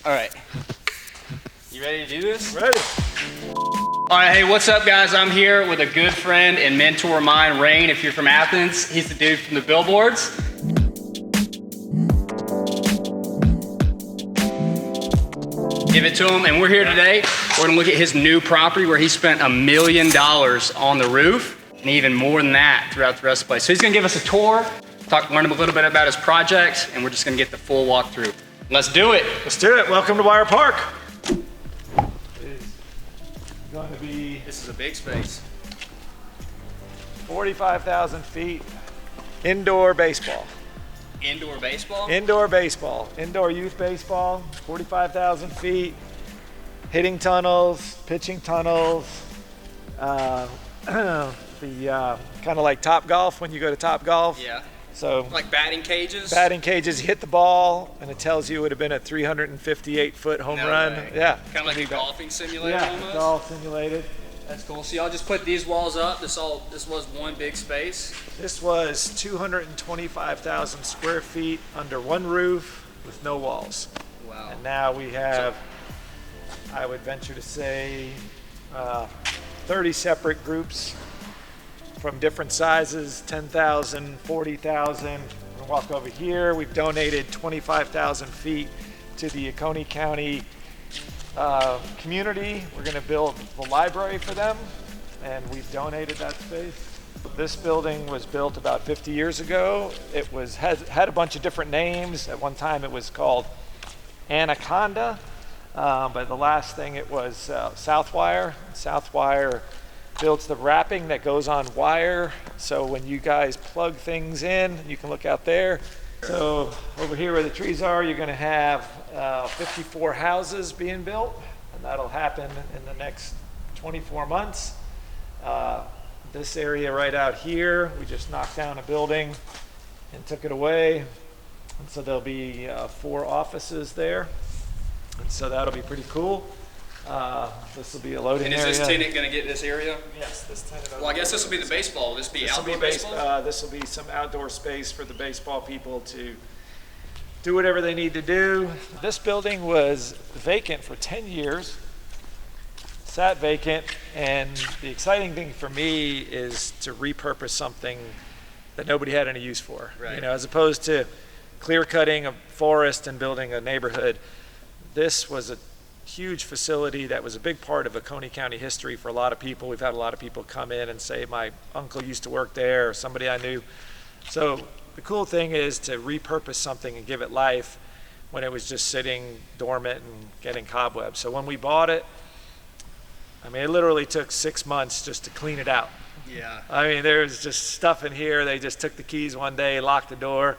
All right. You ready to do this? Ready. All right, hey, what's up, guys? I'm here with a good friend and mentor of mine, Reign. If you're from Athens, he's the dude from the billboards. Give it to him, and we're here today. We're gonna look at his new property where he spent $1 million on the roof, and even more than that throughout the rest of the place. So he's gonna give us a tour, learn a little bit about his project, and we're just gonna get the full walkthrough. Let's do it. Let's do it. Welcome to Wire Park. It's going to be This is a big space. 45,000 feet indoor baseball. Indoor baseball? Indoor baseball. Indoor youth baseball, 45,000 feet. Hitting tunnels, pitching tunnels. The kind of like Top Golf when you go to Top Golf. Yeah. So like batting cages? Batting cages, you hit the ball and it tells you it would have been a 358-foot home run. Way. Yeah. Kind of like a golfing simulator almost? Yeah, golf simulated. That's cool. So y'all just put these walls up. This was one big space. This was 225,000 square feet under one roof with no walls. Wow. And now we have, I would venture to say, 30 separate groups from different sizes, 10,000, 40,000. We'll walk over here. We've donated 25,000 feet to the Oconee County community. We're going to build the library for them, and we've donated that space. This building was built about 50 years ago. It had a bunch of different names. At one time it was called Anaconda, but the last thing it was Southwire. Southwire builds the wrapping that goes on wire, so when you guys plug things in, you can look out there. So over here where the trees are, you're going to have 54 houses being built, and that'll happen in the next 24 months. This area right out here, we just knocked down a building and took it away, and so there'll be 4 offices there, and so that'll be pretty cool. This will be a loading area. And is this tenant going to get this area? Yes, this tenant. Well, I guess this will be the baseball. Will this be outdoor baseball? This will be some outdoor space for the baseball people to do whatever they need to do. This building was vacant for 10 years, sat vacant, and the exciting thing for me is to repurpose something that nobody had any use for. Right. You know, as opposed to clear cutting a forest and building a neighborhood. This was a huge facility that was a big part of Oconee County history for a lot of people. We've had a lot of people come in and say, my uncle used to work there, or somebody I knew. So the cool thing is to repurpose something and give it life when it was just sitting dormant and getting cobwebs. So when we bought it, I mean, it literally took 6 months just to clean it out. Yeah. I mean, there was just stuff in here. They just took the keys one day, locked the door,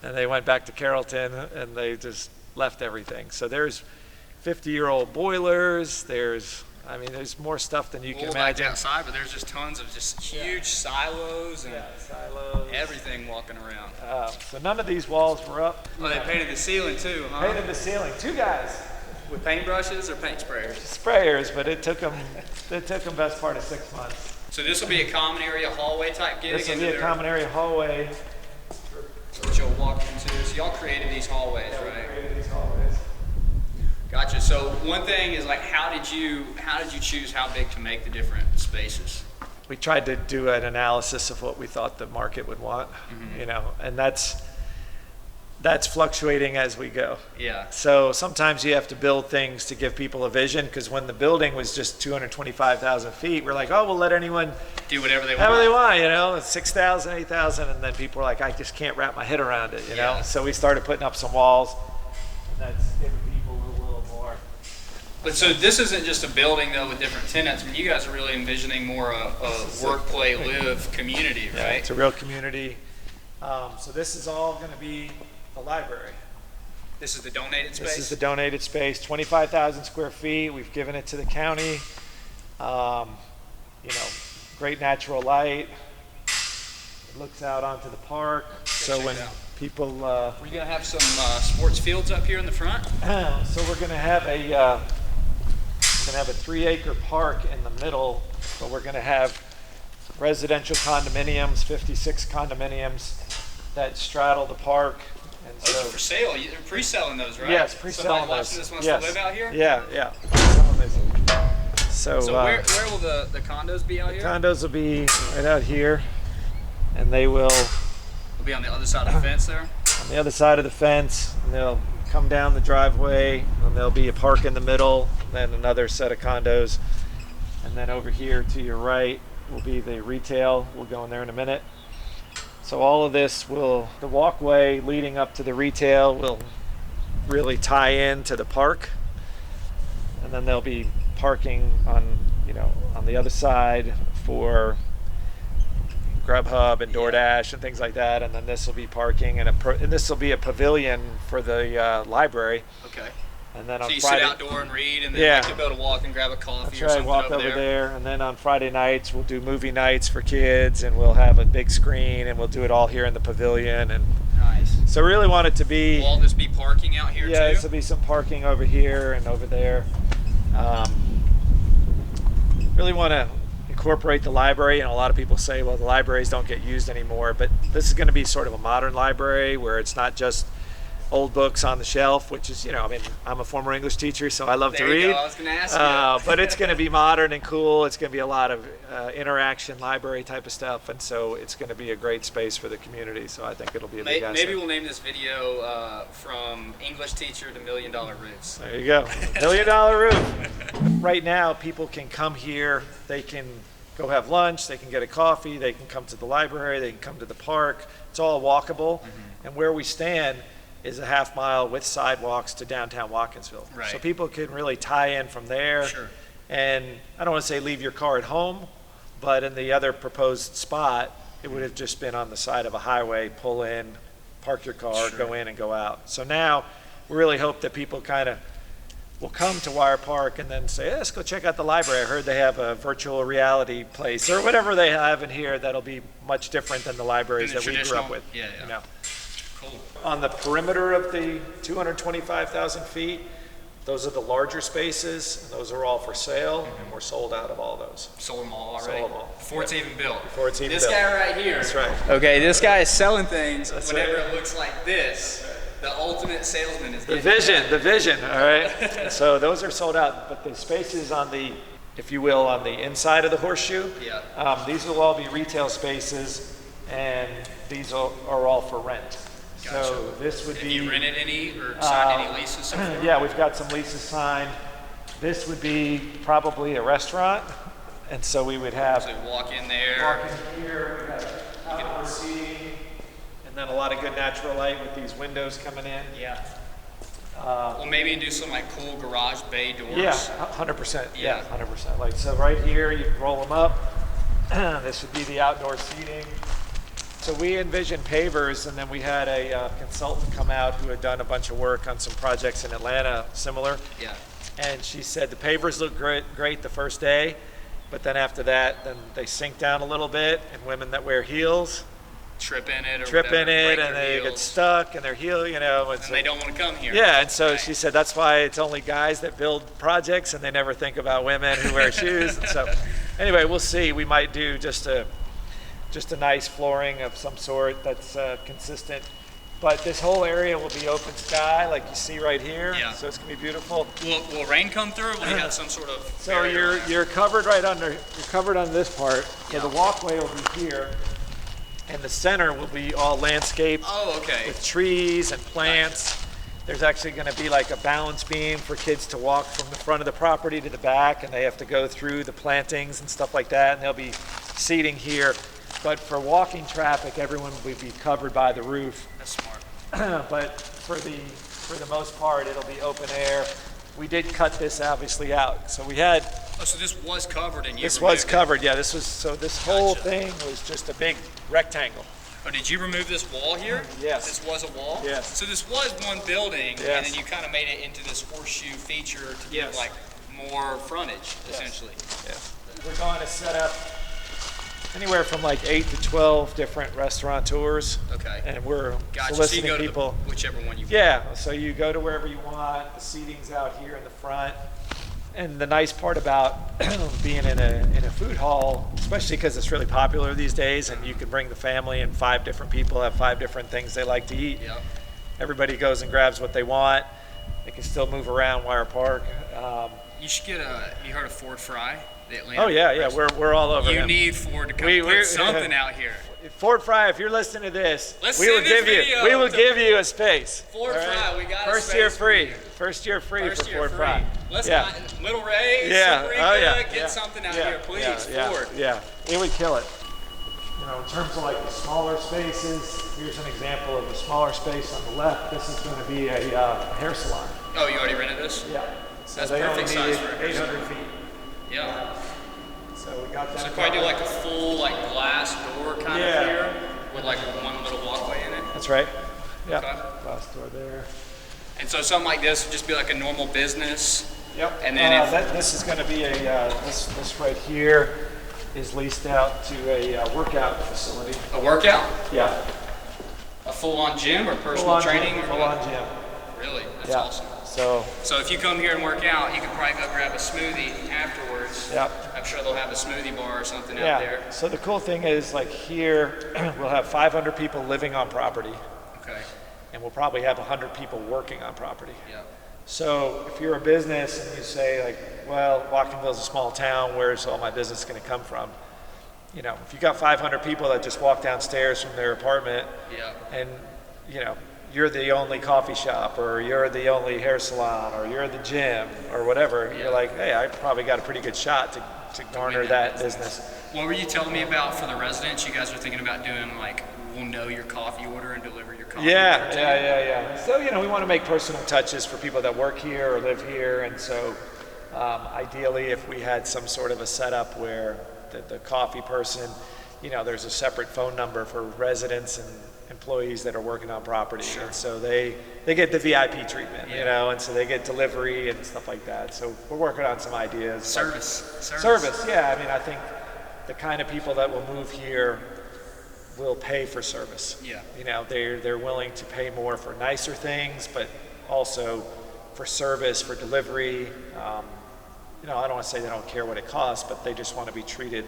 and they went back to Carrollton and they just left everything. So there's 50-year-old boilers. There's more stuff than you can imagine. Like outside, but there's just tons of just huge silos and silos, everything walking around. So none of these walls were up. Oh, they painted the ceiling too, huh? Painted the ceiling. 2 guys with paintbrushes or paint sprayers? Sprayers, but it took them best part of 6 months. So this will be a common area hallway type gig. This will be a common area hallway. Which you'll walk into. So y'all created these hallways, right? Created these hallways. Gotcha. So one thing is like, how did you choose how big to make the different spaces? We tried to do an analysis of what we thought the market would want, you know, and that's fluctuating as we go. Yeah. So sometimes you have to build things to give people a vision, because when the building was just 225,000 feet, we're like, oh, we'll let anyone do whatever they want, you know, 6,000, 8,000, and then people are like, I just can't wrap my head around it, you know? So we started putting up some walls, and that's giving people a little more. But so this isn't just a building though with different tenants. I mean, you guys are really envisioning more a work, play, live community, right? Yeah, it's a real community. So this is all going to be the library. This is the donated space? This is the donated space, 25,000 square feet. We've given it to the county. You know, great natural light. It looks out onto the park. So when people... We're going to have some sports fields up here in the front? So we're going to have a 3-acre park in the middle, but we're going to have residential condominiums, 56 condominiums that straddle the park, And Those are for sale. You're pre-selling those, right? Yes, pre-selling Somebody those. watching this wants Yes. to live out here? Yeah. So, where will the condos be out here? Condos will be right out here, and they will They'll be on the other side of the fence there? on the other side of the fence, and they'll come down the driveway, and there'll be a park in the middle, then another set of condos, and then over here to your right will be the retail. We'll go in there in a minute. So all of this the walkway leading up to the retail will really tie in to the park, and then there'll be parking on the other side for Grubhub and DoorDash and things like that, and then this will be parking, and this will be a pavilion for the library. Okay. And then So on you Friday, sit outdoor and read, and then Yeah. you'll be able to walk and grab a coffee that's or right, something walk over there. and then on Friday nights we'll do movie nights for kids, and we'll have a big screen, and we'll do it all here in the pavilion. And Nice. so really want it to be, Will all this be parking out here yeah, too? this will be some parking over here and over there. Really want to incorporate the library, and a lot of people say, well, the libraries don't get used anymore, but this is going to be sort of a modern library where it's not just old books on the shelf, which is, I'm a former English teacher, so I love to There you read. go. I was going to ask you. But it's going to be modern and cool. It's going to be a lot of interaction, library type of stuff, and so it's going to be a great space for the community. So I think it'll be a big asset. Maybe we'll name this video from English teacher to $1 Million Roofs. There you go. $1 million roof. Right now, people can come here. They can go have lunch. They can get a coffee. They can come to the library. They can come to the park. It's all walkable. And where we stand is a half mile with sidewalks to downtown Watkinsville. Right. So people can really tie in from there. Sure. And I don't want to say leave your car at home, but in the other proposed spot, it would have just been on the side of a highway, pull in, park your car, Sure. go in and go out. So now we really hope that people kind of will come to Wire Park and then say, hey, let's go check out the library. I heard they have a virtual reality place or whatever they have in here that'll be much different than the libraries Than the that we grew traditional- up with. yeah. Cool. On the perimeter of the 225,000 feet, those are the larger spaces, and those are all for sale, and we're sold out of all those. Sold them all already? Sold them all. Before it's even built? Before it's even This built. guy right here. That's right. Okay, this guy is selling things That's whenever right. it looks like this. The ultimate salesman is The getting vision, all right? So those are sold out, but the spaces on the, if you will, on the inside of the horseshoe, Yeah. these will all be retail spaces, and these are all for rent. Gotcha. So this would Have be... you rented any or signed any leases so far? Yeah, we've got some leases signed. This would be probably a restaurant, and so we would have So you walk in there. parking here, we have outdoor seating, and then a lot of good natural light with these windows coming in. Yeah. Well, maybe do some like cool garage bay doors. Yeah, 100%. Yeah. 100%. Like, so right here, you can roll them up. This would be the outdoor seating. So we envisioned pavers, and then we had a consultant come out who had done a bunch of work on some projects in Atlanta similar. Yeah. And she said the pavers look great the first day, but then after that, then they sink down a little bit, and women that wear heels Trip in it or trip whatever, in it, break and their they get heels, stuck, and their heel, and and so, they don't want to come here. yeah, and so Right. she said that's why it's only guys that build projects, and they never think about women who wear shoes. And so, anyway, we'll see. We might do just a nice flooring of some sort that's consistent. But this whole area will be open sky, like you see right here. Yeah. So it's gonna be beautiful. Will rain come through, or will you have some sort of So barrier around? you're covered right under. You're covered on this part. So Yeah. the walkway will be here, and the center will be all landscaped. Oh, okay. With trees and plants. There's actually going to be like a balance beam for kids to walk from the front of the property to the back, and they have to go through the plantings and stuff like that, and there'll be seating here. But for walking traffic, everyone will be covered by the roof. That's smart. But for the most part, it'll be open air. We did cut this obviously out. So we had, Oh, so this was covered and you this removed was it. covered, yeah, this was, so this whole Gotcha. thing was just a big rectangle. Oh, did you remove this wall here? Yes. This was a wall? Yes. So this was one building, Yes. and then you kind of made it into this horseshoe feature to give Yes. like more frontage, essentially. Yeah. We're going to set up anywhere from like 8 to 12 different restaurateurs. Okay. And we're Gotcha. So you soliciting go to people. whichever one you Yeah, so you go to wherever you want. The seating's out here in the front. And the nice part about being in a food hall, especially because it's really popular these days, and you can bring the family and 5 different people have 5 different things they like to eat. Yep. Everybody goes and grabs what they want. They can still move around Wire Park. You should get you heard of Ford Fry, the Atlanta? Oh yeah, we're all over You him. need Ford to come put something out here. Ford Fry, if you're listening to this, Let's we will send this video we will give you a space. Ford Fry, we got First year free. First year free for Ford Fry. Let's not, Little Ray, get something out here, please, Ford. Yeah, it would kill it. You know, in terms of like the smaller spaces, here's an example of the smaller space on the left. This is going to be a hair salon. Oh, you already rented this? Yeah. So that's perfect size for 800 feet. Yeah. So we got that. So probably do like a full like glass door kind of here with like one little walkway in it. That's right. Yeah. Okay. Glass door there. And so something like this would just be like a normal business. Yep. And then this is going to be a this right here is leased out to a workout facility. A workout? Yeah. A full-on gym or personal training? Full-on gym. Really? That's awesome. So if you come here and work out, you can probably go grab a smoothie afterwards. Yep. I'm sure they'll have a smoothie bar or something out there. So the cool thing is, like here, we'll have 500 people living on property. Okay. And we'll probably have 100 people working on property. Yeah. So if you're a business and you say like, well, Watkins a small town, where's all my business going to come from? You know, if you got 500 people that just walk downstairs from their apartment, and you know, you're the only coffee shop, or you're the only hair salon, or you're the gym, or whatever, you're like, hey, I probably got a pretty good shot to garner that business. What were you telling me about for the residents? You guys are thinking about doing like, we'll know your coffee order and deliver your coffee order? Yeah. So, you know, we want to make personal touches for people that work here or live here, and so ideally if we had some sort of a setup where the coffee person, you know, there's a separate phone number for residents and employees that are working on property. Sure. And so they get the VIP treatment, you know, and so they get delivery and stuff like that. So we're working on some ideas. Service, yeah. I mean, I think the kind of people that will move here will pay for service. Yeah. You know, they're willing to pay more for nicer things, but also for service, for delivery. You know, I don't want to say they don't care what it costs, but they just want to be treated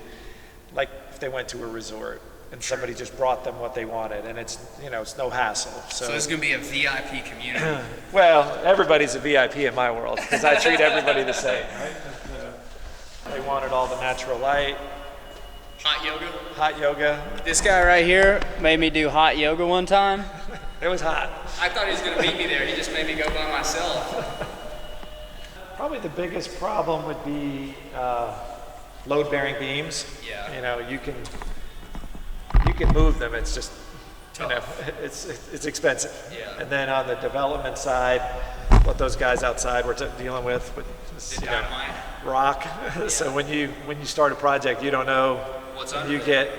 like if they went to a resort and somebody just brought them what they wanted, and it's, you know, it's no hassle. So this is going to be a VIP community. Well, everybody's a VIP in my world because I treat everybody the same, right? They wanted all the natural light. Hot yoga. This guy right here made me do hot yoga one time. It was hot. I thought he was going to meet me there. He just made me go by myself. Probably the biggest problem would be load-bearing beams. Yeah. You know, you can move them. It's just, you know, it's expensive. Yeah. And then on the development side, what those guys outside were dealing with you know, rock. Yeah. So when you start a project, you don't know what's under you get,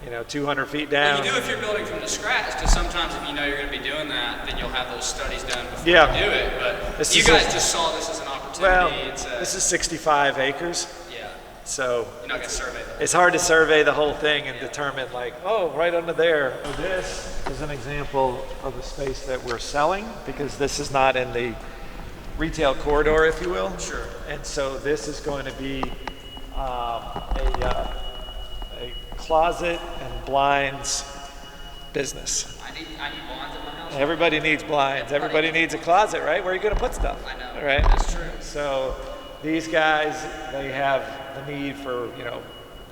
you know, 200 feet down. Well, you do if you're building from the scratch, because sometimes if you know you're going to be doing that, then you'll have those studies done before you do it. But you guys just saw this as an opportunity. Well, this is 65 acres. Yeah. So you're not going to survey them. It's hard to survey the whole thing and determine like, oh, right under there. So this is an example of a space that we're selling because this is not in the retail corridor, if you will. Sure. And so this is going to be a closet and blinds business. I need blinds in my house. Everybody needs blinds. Everybody needs a closet, right? Where are you going to put stuff? I know. Right? That's true. So these guys, they have the need for, you know,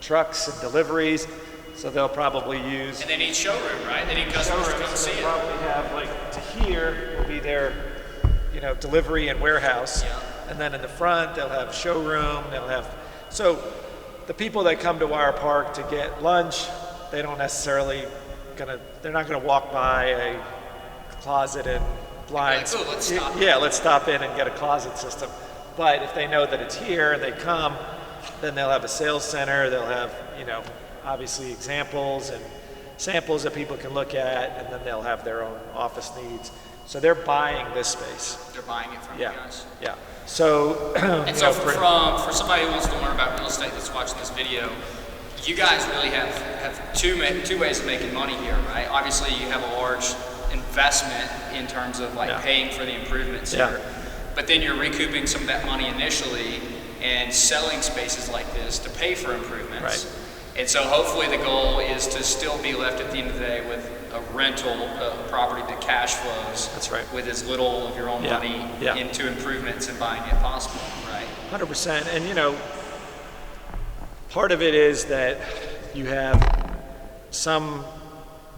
trucks and deliveries, so they'll probably use. And they need showroom, right? They need customers to come see it. They'll probably have like to here will be their, you know, delivery and warehouse. Yeah. And then in the front they'll have showroom. They'll have so the people that come to Wire Park to get lunch, they don't necessarily they're not gonna walk by a closet and blinds. Like, let's stop. Yeah, let's stop in and get a closet system. But if they know that it's here and they come, then they'll have a sales center. They'll have, you know, obviously examples and samples that people can look at, and then they'll have their own office needs. So they're buying this space. They're buying it from you guys. Yeah. So, and so for somebody who wants to learn about real estate that's watching this video, you guys really have two ways of making money here, right? Obviously, you have a large investment in terms of like paying for the improvements here, but then you're recouping some of that money initially and selling spaces like this to pay for improvements. Right. And so hopefully the goal is to still be left at the end of the day with a rental property that cash flows. That's right. With as little of your own money into improvements and buying it possible, right? 100%. And you know, part of it is that you have some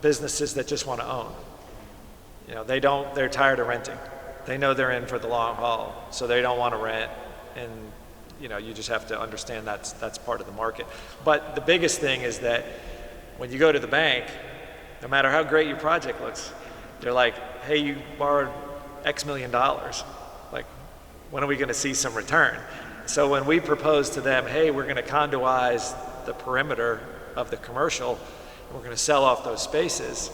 businesses that just want to own. You know, they're tired of renting. They know they're in for the long haul, so they don't want to rent. And you know, you just have to understand that's part of the market. But the biggest thing is that when you go to the bank, no matter how great your project looks, they're like, hey, you borrowed X million dollars. Like, when are we going to see some return? So when we proposed to them, hey, we're going to condoize the perimeter of the commercial, and we're going to sell off those spaces,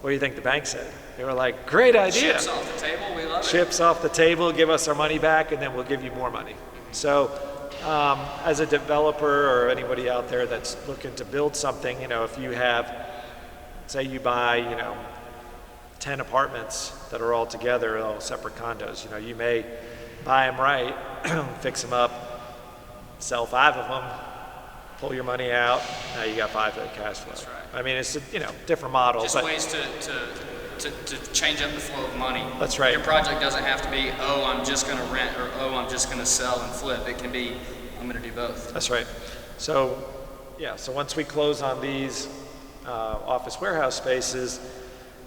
what do you think the bank said? They were like, great idea. Chips off the table, we love it. Chips off the table, give us our money back, and then we'll give you more money. So as a developer or anybody out there that's looking to build something, you know, if you have, say you buy, you know, 10 apartments that are all together, all separate condos, you know, you may buy them right, fix them up, sell 5 of them, pull your money out, now you got 5 of the cash flow. That's right. I mean, it's a, you know, different model. Just but ways to change up the flow of money. That's right. Your project doesn't have to be, oh, I'm just going to rent, or oh, I'm just going to sell and flip. It can be, I'm going to do both. That's right. So, yeah, so once we close on these office warehouse spaces,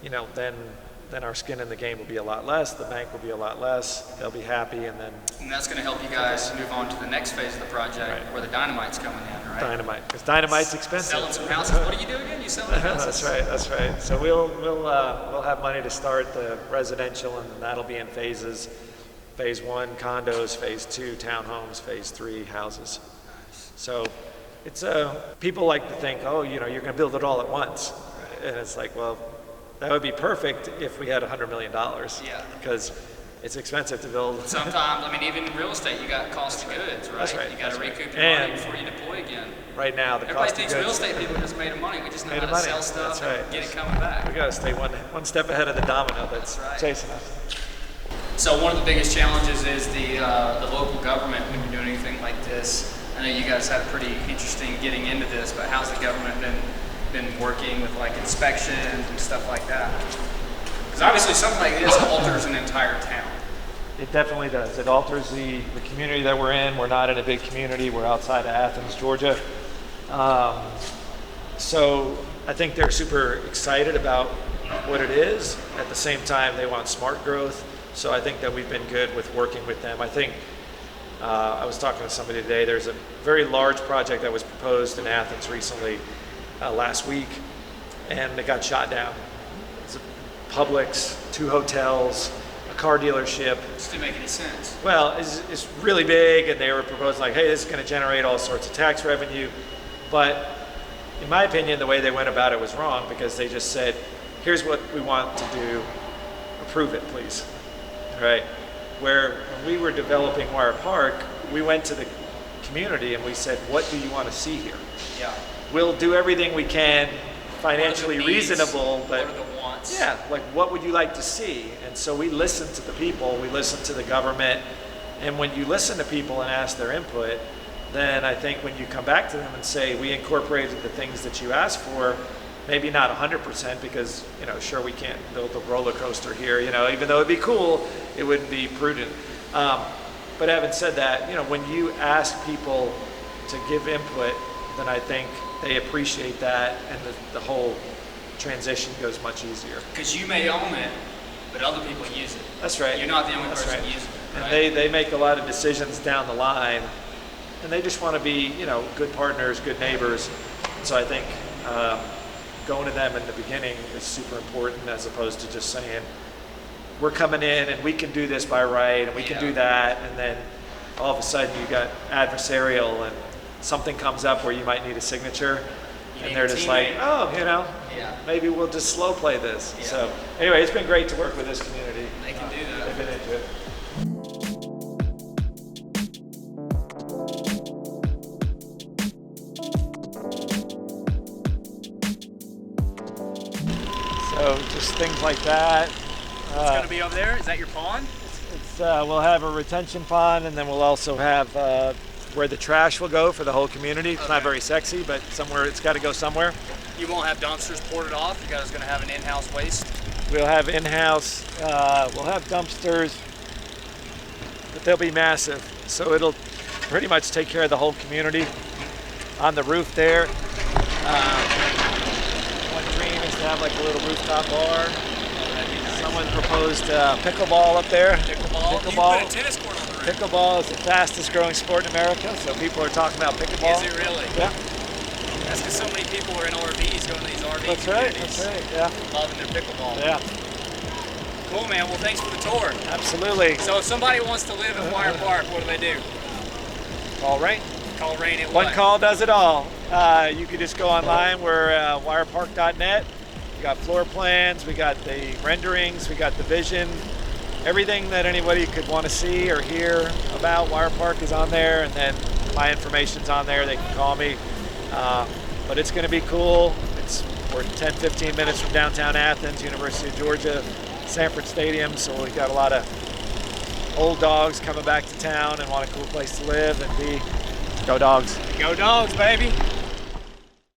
you know, then our skin in the game will be a lot less, the bank will be a lot less, they'll be happy, and then... And that's going to help you guys move on to the next phase of the project, where the dynamite's coming in, right? Dynamite, because dynamite's expensive. Selling some houses. What do you do again? You selling houses? That's right. So we'll have money to start the residential, and then that'll be in phases. Phase 1, condos, phase 2, townhomes, phase 3, houses. So it's people like to think, oh, you know, you're going to build it all at once. And it's like, well, that would be perfect if we had $100 million. Yeah. Because it's expensive to build. Sometimes, I mean, even in real estate, you got cost of goods, right? That's right. You got to recoup your money before you deploy again. Right now, the cost of goods. Everybody thinks real estate people just made money. We just know how to sell stuff and get it coming back. We got to stay one step ahead of the domino that's chasing us. So one of the biggest challenges is the local government when you're doing anything like this. I know you guys had pretty interesting getting into this, but how's the government been working with like inspections and stuff like that? Because obviously something like this alters an entire town. It definitely does. It alters the community that we're in. We're not in a big community. We're outside of Athens, Georgia. So I think they're super excited about what it is. At the same time, they want smart growth. So I think that we've been good with working with them. I think I was talking to somebody today. There's a very large project that was proposed in Athens recently, last week, and it got shot down. It's a Publix, 2 hotels, a car dealership. This didn't make any sense. Well, it's really big, and they were proposing like, hey, this is going to generate all sorts of tax revenue. But in my opinion, the way they went about it was wrong, because they just said, here's what we want to do, approve it, please. Right? Where when we were developing Wire Park, we went to the community and we said, what do you want to see here? Yeah. We'll do everything we can, financially reasonable, but what are the wants? Yeah, like what would you like to see? And so we listened to the people, we listened to the government, and when you listen to people and ask their input, then I think when you come back to them and say, we incorporated the things that you asked for, maybe not 100%, because, you know, sure, we can't build a roller coaster here, you know, even though it'd be cool, it wouldn't be prudent. But having said that, you know, when you ask people to give input, then I think they appreciate that, and the whole transition goes much easier. Because you may own it, but other people use it. That's right. You're not the only person using it. Right? And they make a lot of decisions down the line, and they just want to be, you know, good partners, good neighbors. So I think going to them in the beginning is super important, as opposed to just saying, we're coming in and we can do this by right and we can do that, and then all of a sudden you got adversarial and something comes up where you might need a signature, and they're just like, oh, you know, maybe we'll just slow play this. So anyway, it's been great to work with this community. They can do that. They've been into it. So just things like that. What's going to be over there? Is that your pond? We'll have a retention pond, and then we'll also have where the trash will go for the whole community. It's not very sexy, but somewhere it's got to go somewhere. You won't have dumpsters ported off. You guys are going to have an in-house waste. We'll have in-house, we'll have dumpsters, but they'll be massive. So it'll pretty much take care of the whole community. On the roof there, one dream is to have like a little rooftop bar. Someone proposed pickleball up there. Pickleball. You put a tennis court on the roof. Pickleball is the fastest growing sport in America, so people are talking about pickleball. Is it really? Yeah. That's because so many people are in RVs, going to these RV That's right, communities. that's right, yeah. Loving their pickleball. Yeah, Cool, man. Well, thanks for the tour. absolutely. So if somebody wants to live in Wire Park, what do they do? All right. Call Reign at One what? call does it all. You can just go online. We're wirepark.net. We got floor plans, we got the renderings, we got the vision. Everything that anybody could want to see or hear about Wire Park is on there, and then my information's on there. They can call me. But it's going to be cool. We're 10, 15 minutes from downtown Athens, University of Georgia, Sanford Stadium. So we've got a lot of old dogs coming back to town and want a cool place to live and be. Go Dogs. Go Dogs, baby.